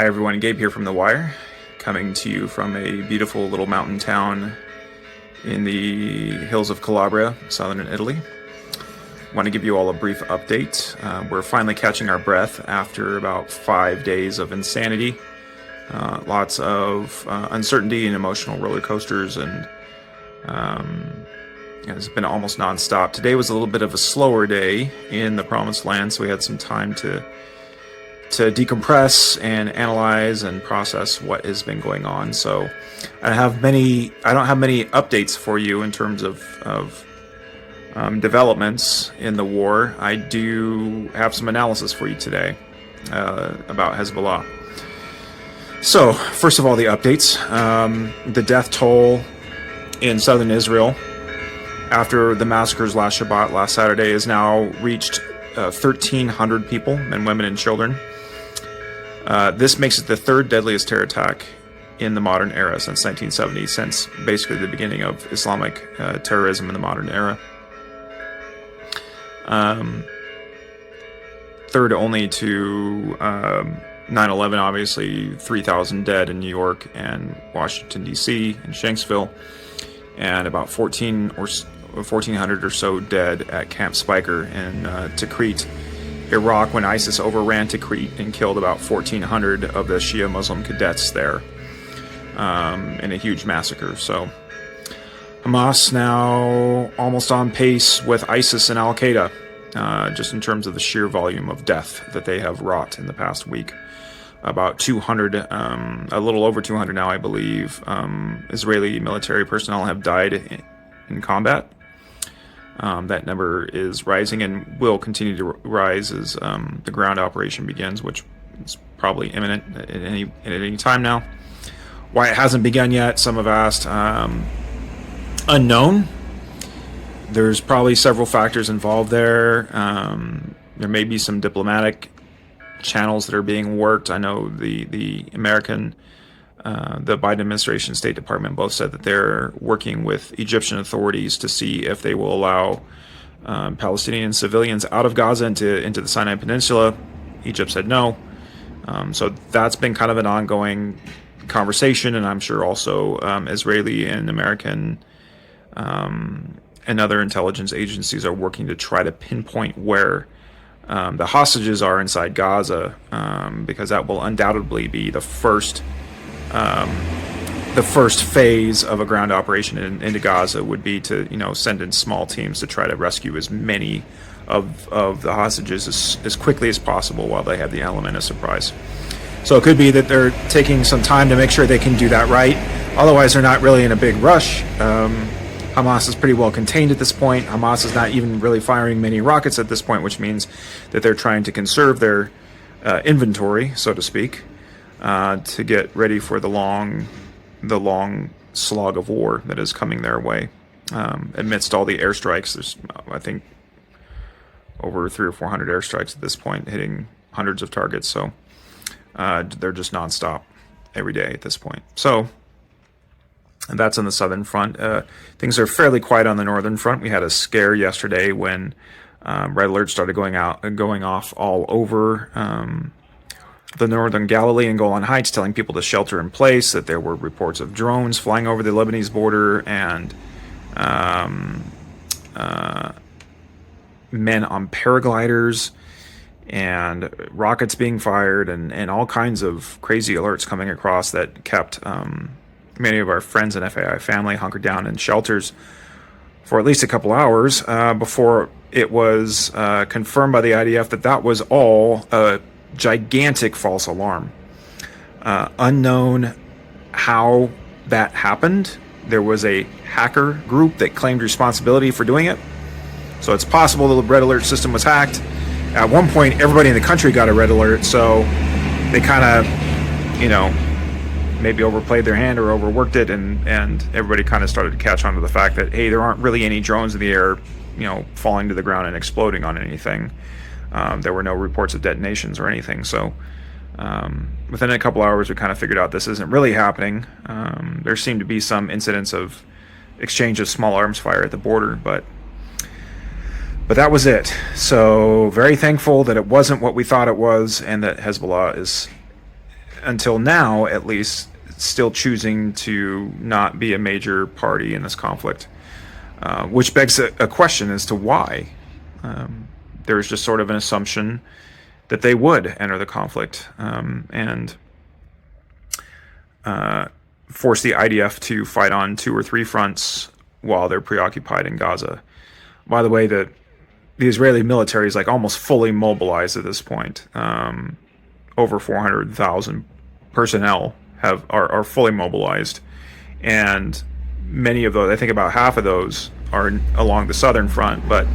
Hi everyone, Gabe here from The Wire, coming to you from a beautiful little mountain town in the hills of Calabria, southern Italy. I want to give you all a brief update. We're finally catching our breath after about 5 days of insanity. Lots of uncertainty and emotional roller coasters, and it's been almost non-stop. Today was a little bit of a slower day in the Promised Land, so we had some time to decompress and analyze and process what has been going on. So I don't have many updates for you in terms of developments in the war. I do have some analysis for you today about Hezbollah. So first of all, the updates. The death toll in southern Israel after the massacres last Shabbat, last Saturday, has now reached 1,300 people, men, women, and children. This makes it the third deadliest terror attack in the modern era since 1970, since basically the beginning of Islamic terrorism in the modern era. Third only to 9/11, obviously, 3,000 dead in New York and Washington, D.C., and Shanksville, and about 1,400 or so dead at Camp Speicher in Tikrit, Iraq, when ISIS overran Tikrit and killed about 1,400 of the Shia Muslim cadets there in a huge massacre. So Hamas now almost on pace with ISIS and Al-Qaeda, just in terms of the sheer volume of death that they have wrought in the past week. About 200, a little over 200 now, I believe, Israeli military personnel have died in combat. That number is rising and will continue to rise as the ground operation begins, which is probably imminent at any time now. Why it hasn't begun yet, some have asked. Unknown. There's probably several factors involved there. There may be some diplomatic channels that are being worked. I know the American, the Biden administration, State Department both said that they're working with Egyptian authorities to see if they will allow Palestinian civilians out of Gaza into the Sinai Peninsula. Egypt said no. So that's been kind of an ongoing conversation, and I'm sure also Israeli and American and other intelligence agencies are working to try to pinpoint where the hostages are inside Gaza, because that will undoubtedly be the first phase of a ground operation into Gaza would be to send in small teams to try to rescue as many of the hostages as quickly as possible while they have the element of surprise. So it could be that they're taking some time to make sure they can do that right. Otherwise, they're not really in a big rush. Hamas is pretty well contained at this point. Hamas is not even really firing many rockets at this point, which means that they're trying to conserve their inventory, so to speak, to get ready for the long slog of war that is coming their way. Amidst all the airstrikes, there's, I think, over 300 or 400 airstrikes at this point, hitting hundreds of targets. So they're just nonstop every day at this point. So, and that's on the southern front. Things are fairly quiet on the northern front. We had a scare yesterday when red alerts started going off all over the northern Galilee and Golan Heights, telling people to shelter in place, that there were reports of drones flying over the Lebanese border and men on paragliders and rockets being fired and all kinds of crazy alerts coming across that kept many of our friends and FAI family hunkered down in shelters for at least a couple hours before it was confirmed by the IDF that was all a gigantic false alarm. Unknown how that happened. There was a hacker group that claimed responsibility for doing it. So it's possible the red alert system was hacked. At one point, everybody in the country got a red alert, so they kind of, maybe overplayed their hand or overworked it, and everybody kind of started to catch on to the fact that, hey, there aren't really any drones in the air, falling to the ground and exploding on anything. There were no reports of detonations or anything. So within a couple hours, we kind of figured out this isn't really happening. There seemed to be some incidents of exchange of small arms fire at the border, but that was it. So very thankful that it wasn't what we thought it was, and that Hezbollah is until now, at least, still choosing to not be a major party in this conflict, which begs a question as to why. There's just sort of an assumption that they would enter the conflict and force the IDF to fight on 2 or 3 fronts while they're preoccupied in Gaza. By the way, the Israeli military is like almost fully mobilized at this point. Over 400,000 personnel are fully mobilized, and many of those, I think about half of those, are along the southern front, but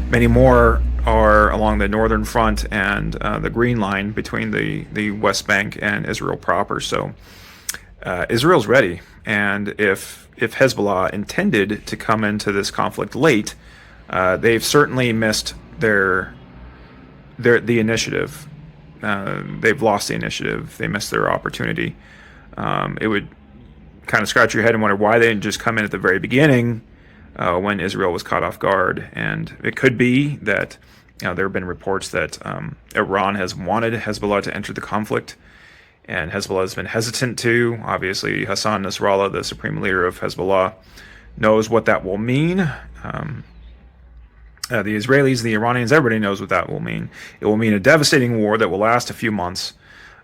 many more are along the northern front and the Green Line between the West Bank and Israel proper. So Israel's ready, and if Hezbollah intended to come into this conflict late, they've certainly missed the initiative. They've lost the initiative. They missed their opportunity. It would kind of scratch your head and wonder why they didn't just come in at the very beginning when Israel was caught off guard. And it could be that there have been reports that Iran has wanted Hezbollah to enter the conflict, and Hezbollah has been hesitant to. Obviously, Hassan Nasrallah, the supreme leader of Hezbollah, knows what that will mean. The Israelis, the Iranians, everybody knows what that will mean. It will mean a devastating war that will last a few months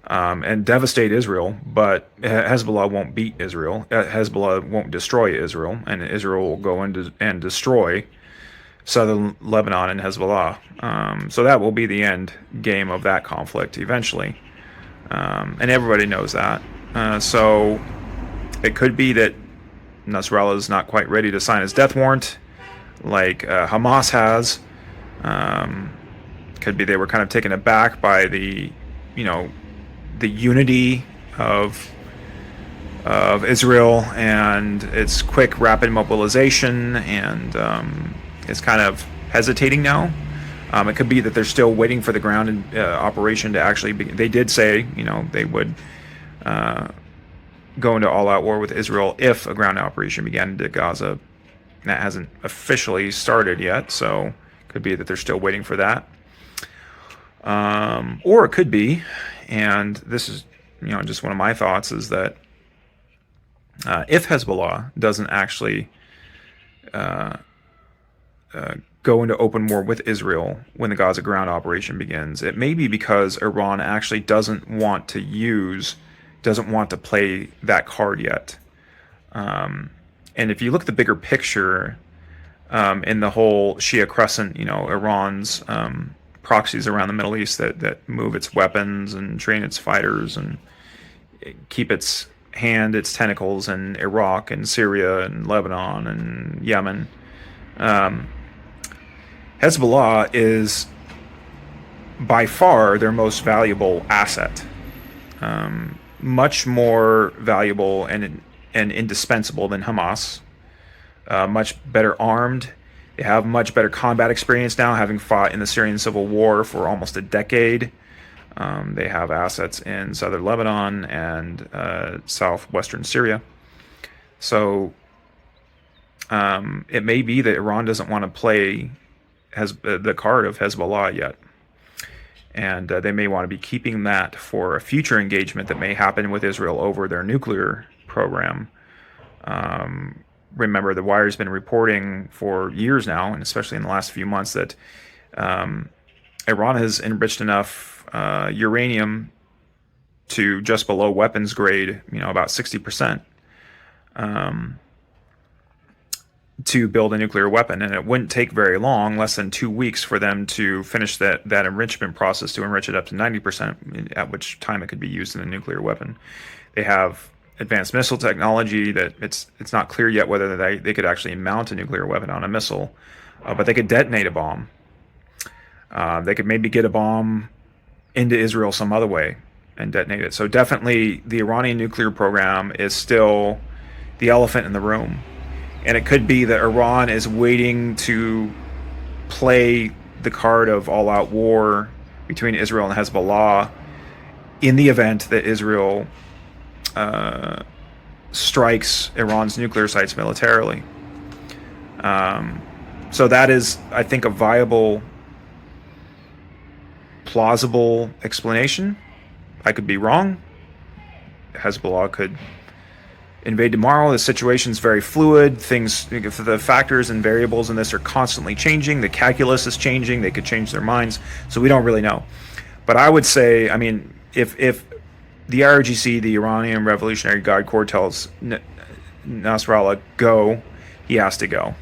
and devastate Israel, but Hezbollah won't beat Israel. Hezbollah won't destroy Israel, and Israel will go and destroy southern Lebanon and Hezbollah. So that will be the end game of that conflict eventually. And everybody knows that. So it could be that Nasrallah is not quite ready to sign his death warrant like Hamas has. Could be they were kind of taken aback by the unity of Israel and its quick, rapid mobilization, and it's kind of hesitating now. It could be that they're still waiting for the ground operation to actually begin. They did say, they would go into all-out war with Israel if a ground operation began into Gaza. That hasn't officially started yet, so it could be that they're still waiting for that. Or it could be, and this is, just one of my thoughts, is that if Hezbollah doesn't actually go into open war with Israel when the Gaza ground operation begins, it may be because Iran actually doesn't want to play that card yet. And if you look at the bigger picture in the whole Shia Crescent, Iran's proxies around the Middle East that move its weapons and train its fighters and keep its tentacles in Iraq and Syria and Lebanon and Yemen. Hezbollah is by far their most valuable asset, much more valuable and indispensable than Hamas. Much better armed. They have much better combat experience now, having fought in the Syrian civil war for almost a decade. They have assets in southern Lebanon and southwestern Syria. So it may be that Iran doesn't want to play the card of Hezbollah yet. And they may want to be keeping that for a future engagement that may happen with Israel over their nuclear program. Remember, The Wire's been reporting for years now, and especially in the last few months, that Iran has enriched enough uranium to just below weapons grade, about 60%, to build a nuclear weapon. And it wouldn't take very long, less than 2 weeks, for them to finish that enrichment process to enrich it up to 90%, at which time it could be used in a nuclear weapon. They have advanced missile technology that it's not clear yet whether they could actually mount a nuclear weapon on a missile, but they could detonate a bomb. They could maybe get a bomb into Israel some other way and detonate it. So definitely the Iranian nuclear program is still the elephant in the room. And it could be that Iran is waiting to play the card of all-out war between Israel and Hezbollah in the event that Israel strikes Iran's nuclear sites militarily. So that is, I think, a viable, plausible explanation. I could be wrong. Hezbollah could invade tomorrow. The situation's very fluid. The factors and variables in this are constantly changing. The calculus is changing. They could change their minds. So we don't really know. But I would say, I mean, if the IRGC, the Iranian Revolutionary Guard Corps, tells Nasrallah go, he has to go.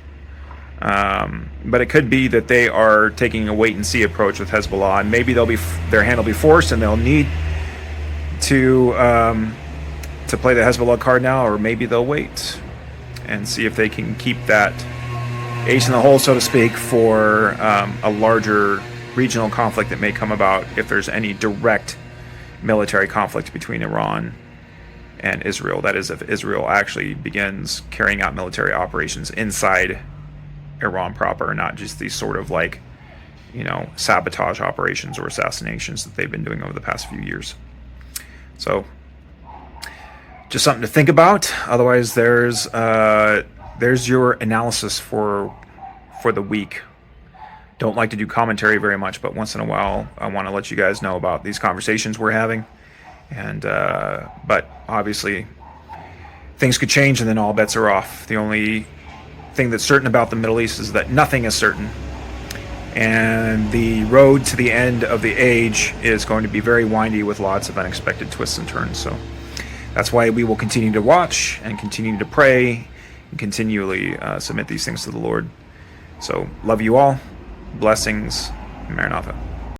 But it could be that they are taking a wait-and-see approach with Hezbollah, and maybe their hand will be forced, and they'll need to play the Hezbollah card now, or maybe they'll wait and see if they can keep that ace in the hole, so to speak, for a larger regional conflict that may come about if there's any direct military conflict between Iran and Israel. That is, if Israel actually begins carrying out military operations inside Iran proper, not just these sort of sabotage operations or assassinations that they've been doing over the past few years. So just something to think about. Otherwise, there's your analysis for the week. Don't like to do commentary very much, but once in a while, I want to let you guys know about these conversations we're having. And but obviously, things could change, and then all bets are off. The only thing that's certain about the Middle East is that nothing is certain, and the road to the end of the age is going to be very windy with lots of unexpected twists and turns. So that's why we will continue to watch and continue to pray and continually submit these things to the Lord. So love you all. Blessings. Maranatha.